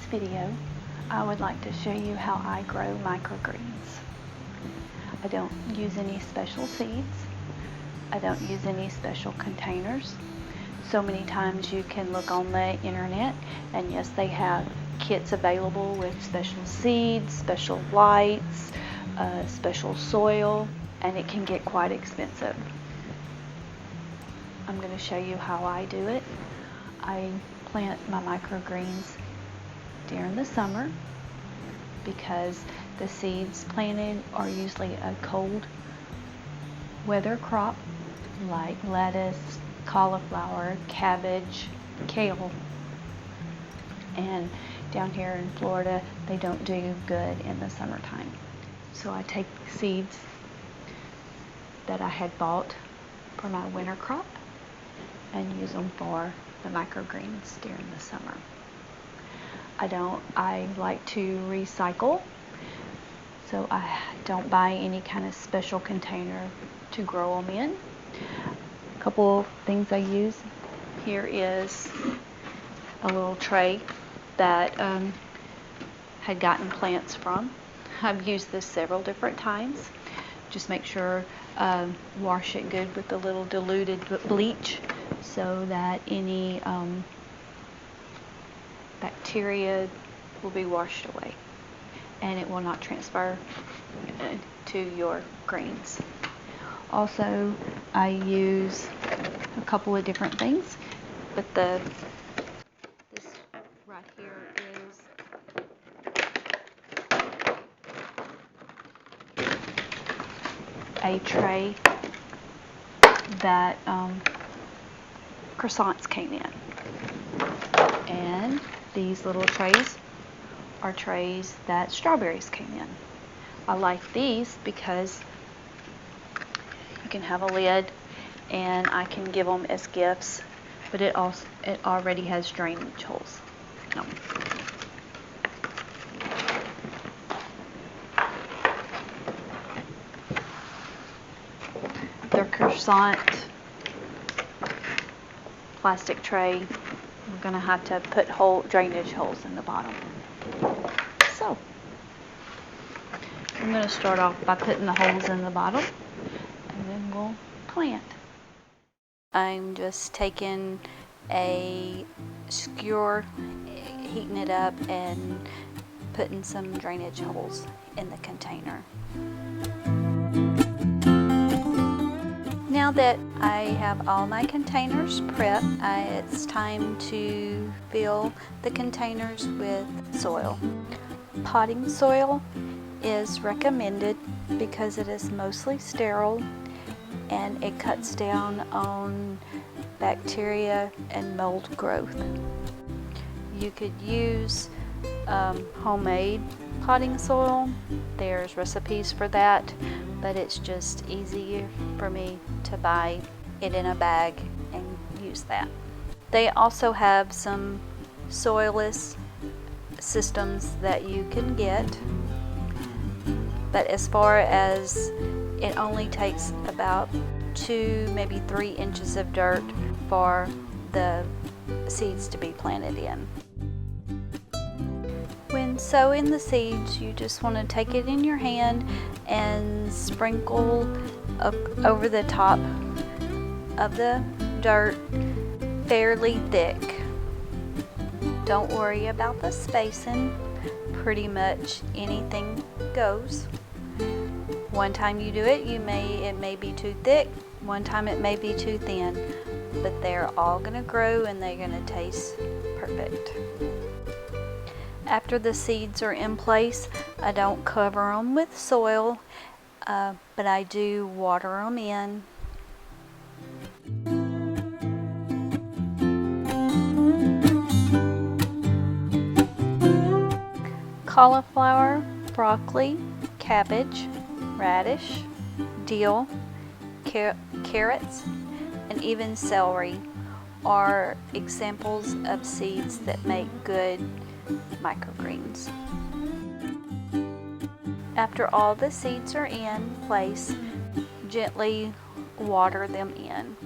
video, I would like to show you how I grow microgreens. I don't use any special seeds. I don't use any special containers. So many times you can look on the internet, and yes, they have kits available with special seeds, special lights, special soil, and it can get quite expensive. I'm going to show you how I do it. I plant my microgreens during the summer because the seeds planted are usually a cold weather crop like lettuce, cauliflower, cabbage, kale. And down here in Florida, they don't do good in the summertime. So I take seeds that I had bought for my winter crop and use them for the microgreens during the summer. I like to recycle, so I don't buy any kind of special container to grow them in. A couple things I use here is a little tray that had gotten plants from. I've used this several different times. Just make sure wash it good with a little diluted bleach so that any bacteria will be washed away and it will not transfer to your greens. Also, I use a couple of different things, but this right here is a tray that croissants came in, and these little trays are trays that strawberries came in. I like these because you can have a lid and I can give them as gifts, but it already has drainage holes. No. Their croissant plastic tray, we're going to have to put drainage holes in the bottom. So I'm going to start off by putting the holes in the bottom, and then we'll plant. I'm just taking a skewer, heating it up, and putting some drainage holes in the container. Now that I have all my containers prepped, it's time to fill the containers with soil. Potting soil is recommended because it is mostly sterile and it cuts down on bacteria and mold growth. You could use homemade potting soil. There's recipes for that, but it's just easier for me to buy it in a bag and use that. They also have some soilless systems that you can get, but as far as it only takes about 2, maybe 3 inches of dirt for the seeds to be planted in. When sowing the seeds, you just want to take it in your hand and sprinkle over the top of the dirt fairly thick. Don't worry about the spacing. Pretty much anything goes. One time you do it, it may be too thick. One time it may be too thin, but they're all going to grow and they're going to taste perfect. After the seeds are in place, I don't cover them with soil, but I do water them in. Cauliflower, broccoli, cabbage, radish, dill, carrots, and even celery are examples of seeds that make good microgreens. After all the seeds are in place, gently water them in.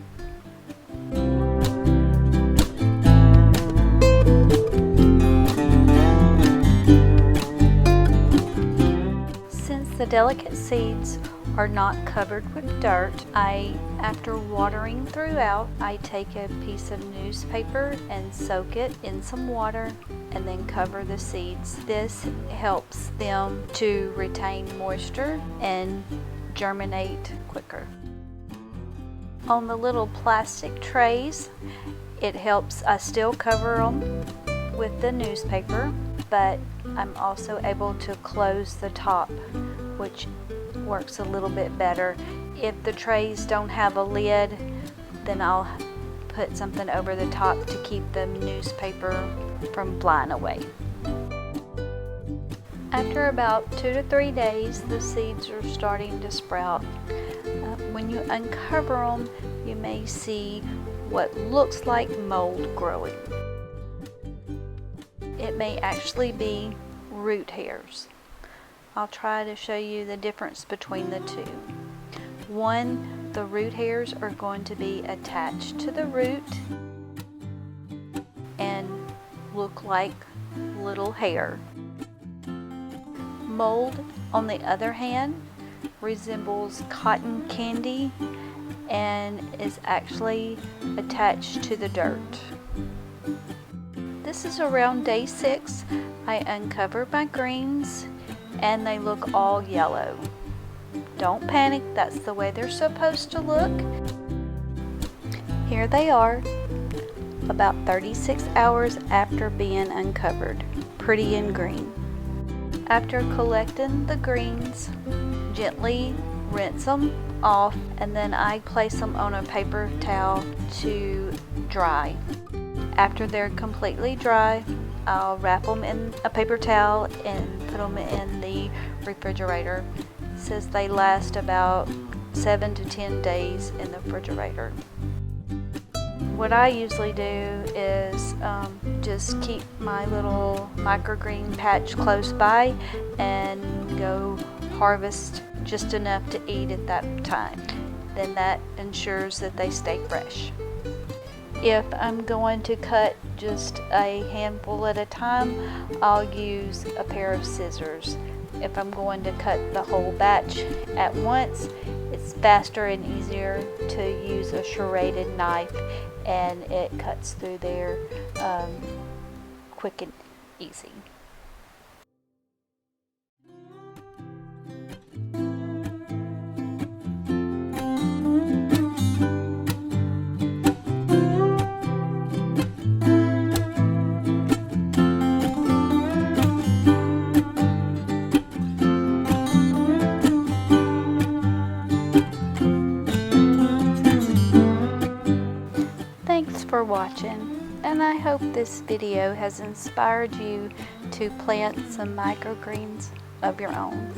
the delicate seeds are not covered with dirt, after watering throughout, I take a piece of newspaper and soak it in some water and then cover the seeds. This helps them to retain moisture and germinate quicker. On the little plastic trays, it helps, I still cover them with the newspaper, but I'm also able to close the top, which works a little bit better. If the trays don't have a lid, then I'll put something over the top to keep the newspaper from flying away. After about 2 to 3 days, the seeds are starting to sprout. When you uncover them, you may see what looks like mold growing. It may actually be root hairs. I'll try to show you the difference between the two. One, the root hairs are going to be attached to the root and look like little hair. Mold, on the other hand, resembles cotton candy and is actually attached to the dirt. This is around day 6. I uncover my greens and they look all yellow. Don't panic, that's the way they're supposed to look. Here they are, about 36 hours after being uncovered, pretty and green. After collecting the greens, gently rinse them off and then I place them on a paper towel to dry. After they're completely dry, I'll wrap them in a paper towel and put them in the refrigerator. It says they last about 7 to 10 days in the refrigerator. What I usually do is just keep my little microgreen patch close by and go harvest just enough to eat at that time. Then that ensures that they stay fresh. If I'm going to cut just a handful at a time, I'll use a pair of scissors. If I'm going to cut the whole batch at once, it's faster and easier to use a serrated knife, and it cuts through there quick and easy. Thanks for watching, and I hope this video has inspired you to plant some microgreens of your own.